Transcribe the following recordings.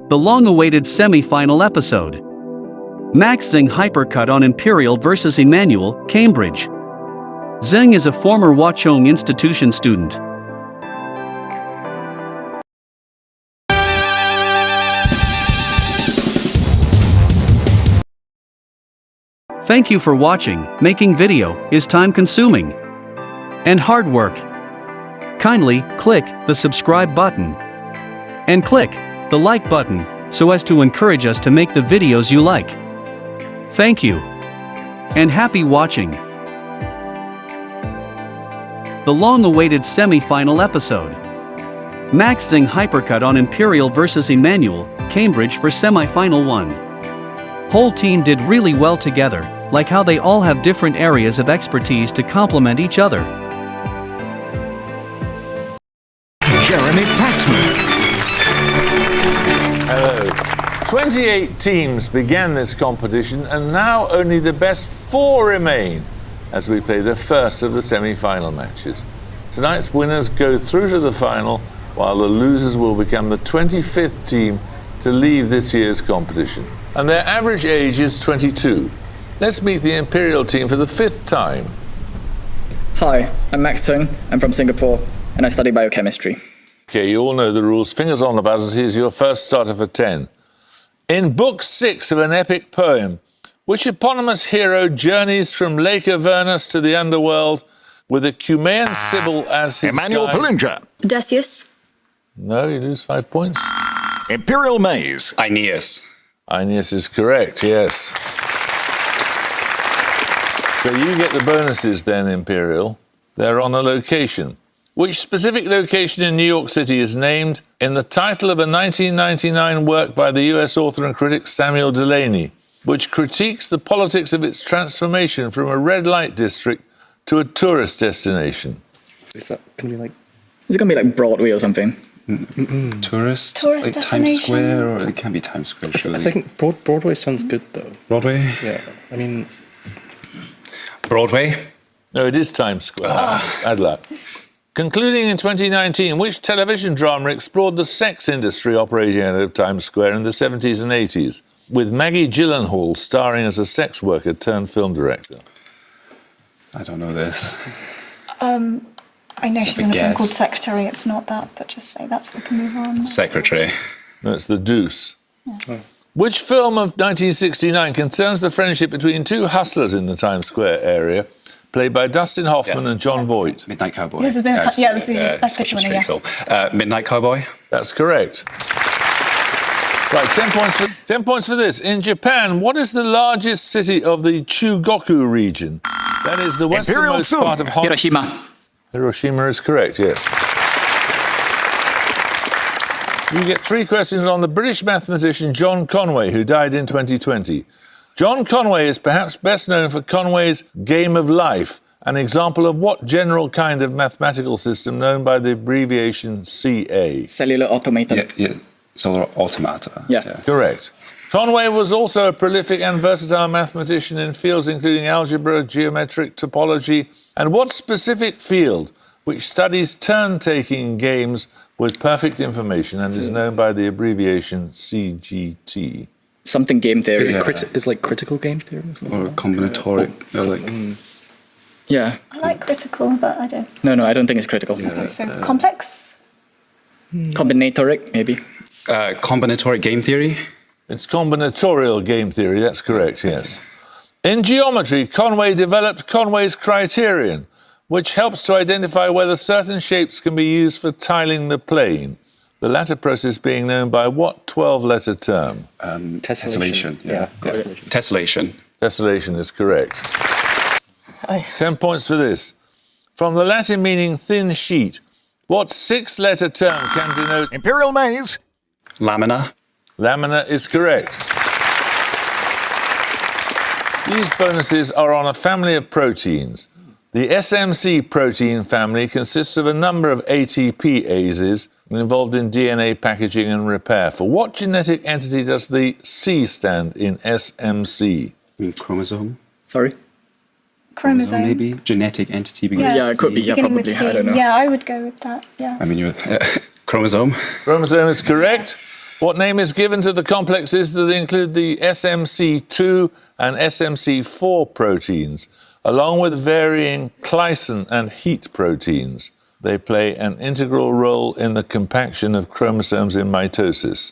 the long-awaited semi-final episode. Max Zing hypercut on Imperial vs Emmanuel, Cambridge. Zing is a former Hwa Chong Institution student. Thank you for watching. Making video is time-consuming and hard work. Kindly click the subscribe button and click the like button so as to encourage us to make the videos you like. Thank you and happy watching. The long-awaited semi-final episode. Max Zing hypercut on Imperial vs Emmanuel, Cambridge for semi-final 1. Whole team did really well together, like how they all have different areas of expertise to complement each other. Jeremy Paxman. Hello. 28 teams began this competition, and now only the best 4 remain as we play the first of the semi-final matches. Tonight's winners go through to the final, while the losers will become the 25th team to leave this year's competition. And their average age is 22. Let's meet the Imperial team for the 5th time. Hi, I'm Max Tung. I'm from Singapore, and I study biochemistry. Okay, you all know the rules. Fingers on the buzzers. Here's your first starter for 10. In Book 6 of an epic poem, which eponymous hero journeys from Lake Avernus to the underworld with a Cumaean Sibyl as his Emmanuel guide? Pollinger. Odysseus. No, you lose 5 points. Imperial Maze. Aeneas. Aeneas is correct, yes. So you get the bonuses then, Imperial. They're on a location. Which specific location in New York City is named in the title of a 1999 work by the US author and critic Samuel Delany, which critiques the politics of its transformation from a red light district to a tourist destination? Is that going to be like... Is it going to be like Broadway or something? Tourist Tourist like Times destination. Square, or it can't be Times Square, surely. I think Broadway sounds good, though. Broadway? Yeah, I mean... Broadway? No, it is Times Square. Bad luck. Concluding in 2019, which television drama explored the sex industry operating out of Times Square in the 70s and 80s, with Maggie Gyllenhaal starring as a sex worker turned film director? I don't know this. I know she's in a film guess. called Secretary. It's not that, but just say that so we can move on. Secretary. No, it's The Deuce. Which film of 1969 concerns the friendship between 2 hustlers in the Times Square area, played by Dustin Hoffman and John Voight? Midnight Cowboy. This has been, this is the best picture winner, yeah. Midnight Cowboy. That's correct. Right, 10 points for this. In Japan, what is the largest city of the Chugoku region? That is the westernmost Imperial part of Hong Kong. Hiroshima. Hiroshima is correct, yes. You get 3 questions on the British mathematician John Conway, who died in 2020. John Conway is perhaps best known for Conway's Game of Life, an example of what general kind of mathematical system known by the abbreviation CA? Cellular automaton. Yeah. Solar automata. Yeah. Correct. Conway was also a prolific and versatile mathematician in fields including algebra, geometric topology, and what specific field which studies turn-taking games with perfect information and is known by the abbreviation CGT? Something game theory. Is it is like critical game theory? Or something Or like that? combinatoric. Or like, Yeah. I like critical, but I don't. No, I don't think it's critical. So complex? Combinatoric, maybe. combinatoric game theory. It's combinatorial game theory, that's correct, yes. In geometry, Conway developed Conway's criterion, which helps to identify whether certain shapes can be used for tiling the plane. The latter process being known by what 12-letter term? Tessellation. Yeah. Tessellation. Tessellation is correct. 10 points for this. From the Latin meaning thin sheet, what 6-letter term can denote... Imperial Maze. Lamina. Lamina is correct. These bonuses are on a family of proteins. The SMC protein family consists of a number of ATPases involved in DNA packaging and repair. For what genetic entity does the C stand in SMC? Chromosome. Sorry? Chromosome. Maybe. Genetic entity. Yeah, it could be. Yeah, Beginning probably. with C. I don't know. Yeah, I would go with that. Yeah. I mean, chromosome. Chromosome is correct. What name is given to the complexes that include the SMC2 and SMC4 proteins, along with varying Glycine and heat proteins? They play an integral role in the compaction of chromosomes in mitosis.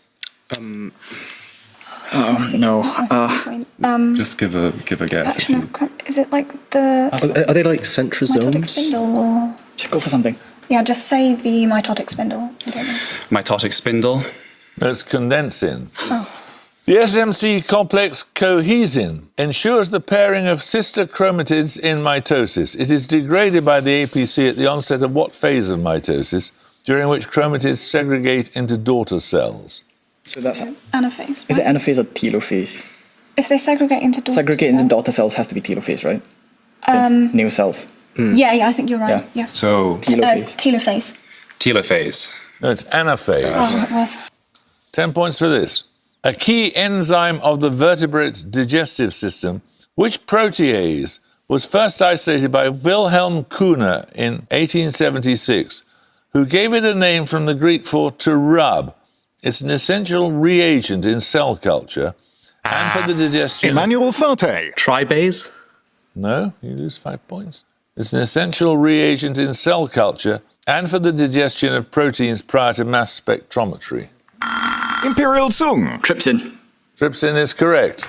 Oh, no. Just give a guess. Action of is it like the Are they like mitotic centrosomes? spindle or? Just go for something. Yeah, just say the mitotic spindle. I don't know. Mitotic spindle. No, it's condensin. Oh. The SMC complex cohesin ensures the pairing of sister chromatids in mitosis. It is degraded by the APC at the onset of what phase of mitosis, during which chromatids segregate into daughter cells? So that's... Anaphase. Is it right? anaphase or telophase? If they segregate into daughter Segregate into cells? daughter cells has to be telophase, right? Since new cells. Yeah, I think you're right. Yeah. Yeah. So Telophase. Telophase. telophase. No, it's anaphase. Oh, it was. 10 points for this. A key enzyme of the vertebrate digestive system, which protease was first isolated by Wilhelm Kuhner in 1876, who gave it a name from the Greek for to rub. It's an essential reagent in cell culture and for the digestion. Emmanuel Thate. Tribase? No, you lose 5 points. It's an essential reagent in cell culture and for the digestion of proteins prior to mass spectrometry. Imperial Sung. Trypsin. Trypsin is correct.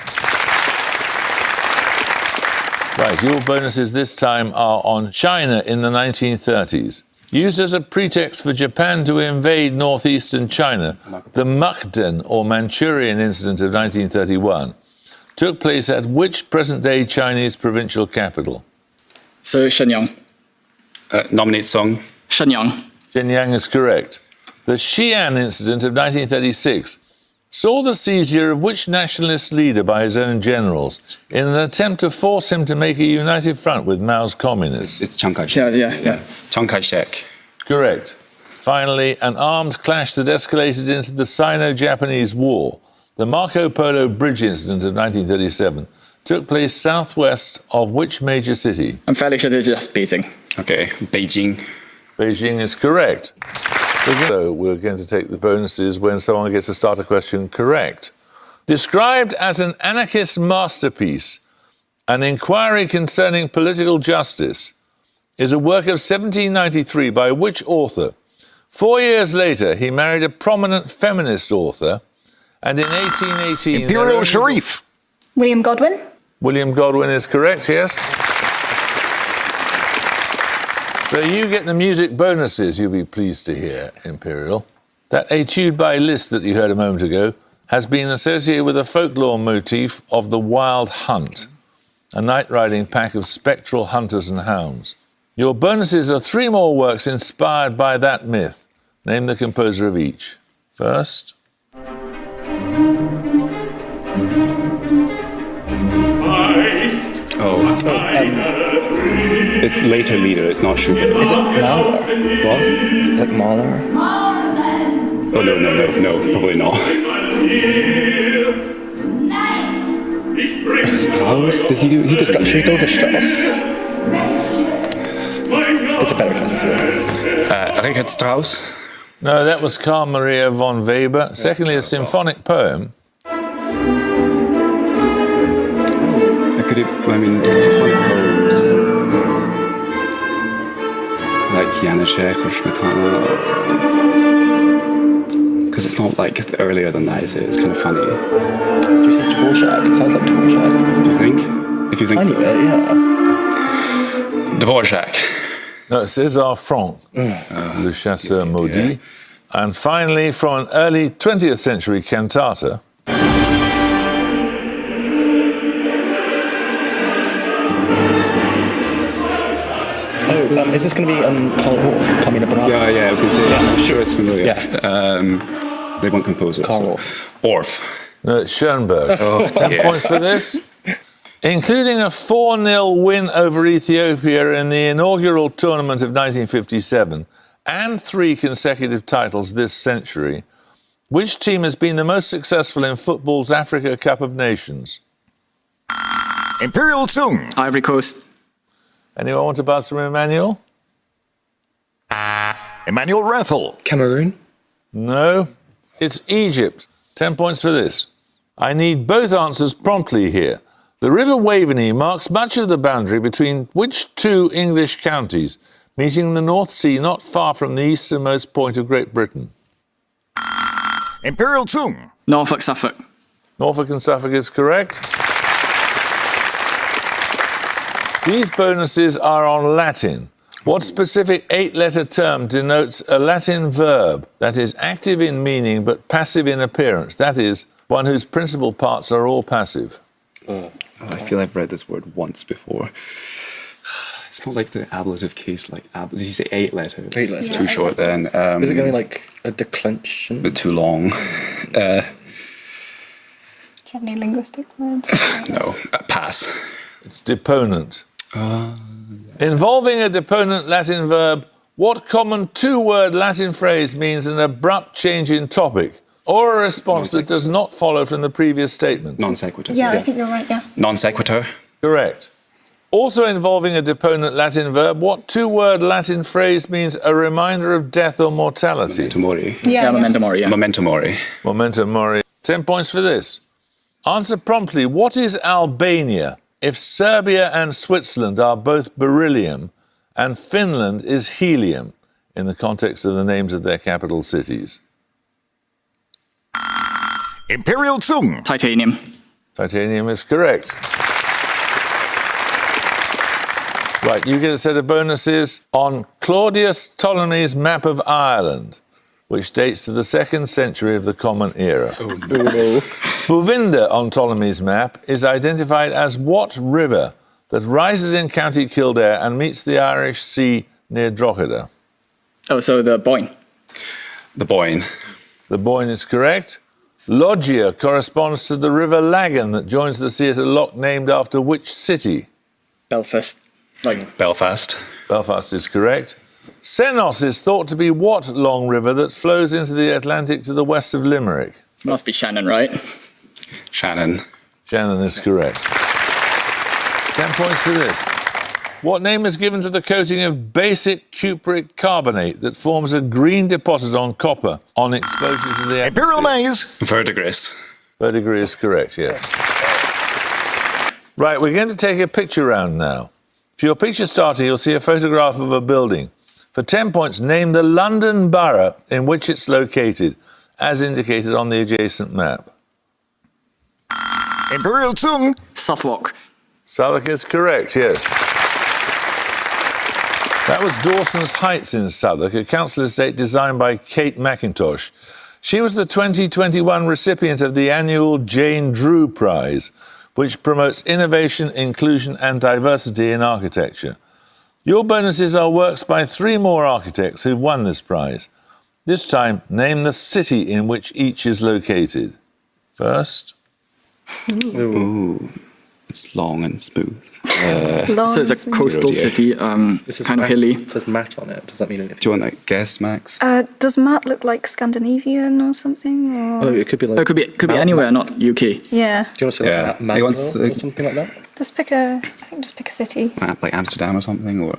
Right, your bonuses this time are on China in the 1930s. Used as a pretext for Japan to invade northeastern China, the Mukden, or Manchurian incident of 1931, took place at which present-day Chinese provincial capital? So Shenyang. Nominate song. Shenyang. Shenyang is correct. The Xi'an incident of 1936 saw the seizure of which nationalist leader by his own generals in an attempt to force him to make a united front with Mao's communists? It's Chiang Kai-shek. Yeah. Chiang Kai-shek. Correct. Finally, an armed clash that escalated into the Sino-Japanese War, the Marco Polo Bridge incident of 1937, took place southwest of which major city? I'm fairly sure it's just Beijing. Okay, Beijing. Beijing is correct. So we're going to take the bonuses when someone gets a starter question correct. Described as an anarchist masterpiece, An Inquiry Concerning Political Justice is a work of 1793 by which author? 4 years later, he married a prominent feminist author, and in 1818... Imperial Sharif. William Godwin. William Godwin is correct, yes. So you get the music bonuses, you'll be pleased to hear, Imperial. That Etude by Liszt that you heard a moment ago has been associated with a folklore motif of the Wild Hunt, a night-riding pack of spectral hunters and hounds. Your bonuses are 3 more works inspired by that myth. Name the composer of each. First... It's later leader, it's not Schubert. Is it Mahler? What? Is it like Mahler? Oh, no, probably not. Strauss? Did he do? He did. Should we go for Strauss? It's a better guess. Richard Strauss. No, that was Carl Maria von Weber. Secondly, a symphonic poem. Could it? I mean, symphonic poems like Janacek or Smetana, because it's not like earlier than that, is it? It's kind of funny. Do you say Dvorak? It sounds like Dvorak. Do you think? If you think. Tiny bit, yeah. Dvorak. No, César Franck, Le Chasseur Maudit. And finally, from an early 20th century cantata. Oh, is this going to be Karl Orff, Carmina Burana? Yeah, I was going to say, I'm sure it's familiar. Yeah. They won't compose it. Karl Orff. No, it's Schoenberg. 10 points for this. Including a 4-0 win over Ethiopia in the inaugural tournament of 1957 and 3 consecutive titles this century, which team has been the most successful in football's Africa Cup of Nations? Imperial Sung. Ivory Coast. Anyone want to buzz from Emmanuel? Emmanuel Rathel. Cameroon? No, it's Egypt. 10 points for this. I need both answers promptly here. The River Waveney marks much of the boundary between which two English counties, meeting the North Sea not far from the easternmost point of Great Britain? Imperial Zung. Norfolk, Suffolk. Norfolk and Suffolk is correct. These bonuses are on Latin. What specific 8-letter term denotes a Latin verb that is active in meaning but passive in appearance? That is, one whose principal parts are all passive. I feel I've read this word once before. It's not like the ablative case, like, did you say 8 letters? 8 letters. Too short then. Is it going to be like a declension? Bit too long. Do you have any linguistic words? No, pass. It's deponent. Involving a deponent Latin verb, what common two-word Latin phrase means an abrupt change in topic or a response that does not follow from the previous statement? Non sequitur. Yeah, I think you're right, yeah. Non sequitur. Correct. Also involving a deponent Latin verb, what two-word Latin phrase means a reminder of death or mortality? Memento mori. Yeah, Memento mori, yeah. Memento mori. Memento mori. 10 points for this. Answer promptly. What is Albania if Serbia and Switzerland are both beryllium and Finland is helium in the context of the names of their capital cities? Imperial Zung. Titanium. Titanium is correct. Right, you get a set of bonuses on Claudius Ptolemy's map of Ireland, which dates to the 2nd century of the Common Era. Bovinda on Ptolemy's map is identified as what river that rises in County Kildare and meets the Irish Sea near Drogheda? Oh, so the Boyne. The Boyne. The Boyne is correct. Loggia corresponds to the River Lagan that joins the sea at a loch named after which city? Belfast. Belfast. Belfast is correct. Senos is thought to be what long river that flows into the Atlantic to the west of Limerick? Must be Shannon, right? Shannon. Shannon is correct. 10 points for this. What name is given to the coating of basic cupric carbonate that forms a green deposit on copper on exposure to the Imperial atmosphere? Maze. Verdigris. Verdigris is correct, yes. Right, we're going to take a picture round now. For your picture starter, you'll see a photograph of a building. For 10 points, name the London borough in which it's located, as indicated on the adjacent map. Imperial Zung. Southwark. Southwark is correct, yes. That was Dawson's Heights in Southwark, a council estate designed by Kate McIntosh. She was the 2021 recipient of the annual Jane Drew Prize, which promotes innovation, inclusion and diversity in architecture. Your bonuses are works by 3 more architects who've won this prize. This time, name the city in which each is located. First. Ooh. It's long and smooth. So it's a coastal city, This is kind of Matt- hilly. It says Matt on it. Does that mean anything? Do you want to guess, Max? Does Matt look like Scandinavian or something? Oh, it could be like. It could be anywhere, not UK. Yeah. Do you want to say Yeah. like He Malmo wants or the- something like that? Just pick a city. Like Amsterdam or something? Or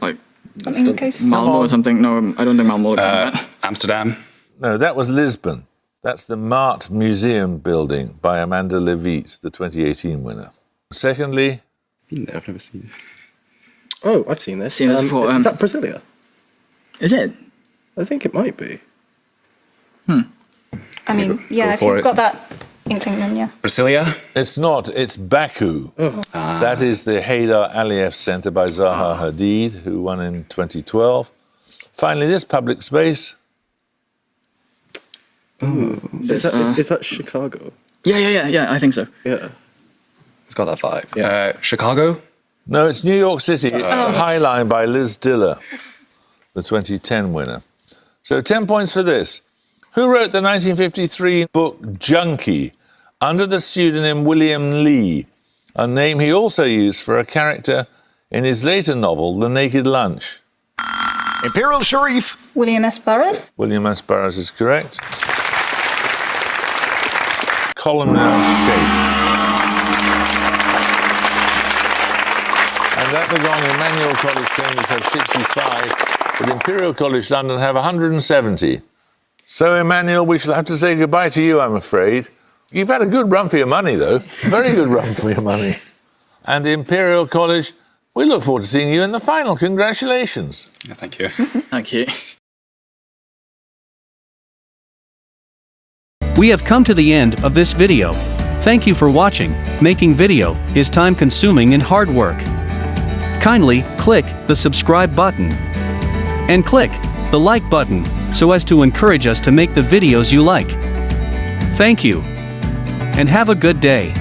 Like Something in case. Malmo or something. No, I don't think Malmo looks like that. Amsterdam? No, that was Lisbon. That's the Mart Museum building by Amanda Levitt, the 2018 winner. Secondly, Been there, I've never seen it. Oh, I've seen this. Seen this before, Is that Brasilia? Is it? I think it might be. I mean, yeah, if for you've it. got that inkling, then yeah. Brasilia? it's not, it's Baku. That is the Haydar Aliyev Centre by Zaha Hadid, who won in 2012. Finally, this public space. Is that Chicago? Yeah, I think so. Yeah. It's got that vibe. Yeah. Chicago? No, it's New York City. It's the High Line by Liz Diller, the 2010 winner. So 10 points for this. Who wrote the 1953 book Junkie under the pseudonym William Lee, a name he also used for a character in his later novel, The Naked Lunch? Imperial Sharif. William S. Burroughs. William S. Burroughs is correct. Columnar shape. And at the gong, Emmanuel College Cambridge have 65, but Imperial College London have 170. So, Emmanuel, we shall have to say goodbye to you, I'm afraid. You've had a good run for your money, though. Very good run for your money. And Imperial College, we look forward to seeing you in the final. Congratulations. Yeah, thank you. Thank you. We have come to the end of this video. Thank you for watching. Making video is time-consuming and hard work. Kindly click the subscribe button and click the like button so as to encourage us to make the videos you like. Thank you and have a good day.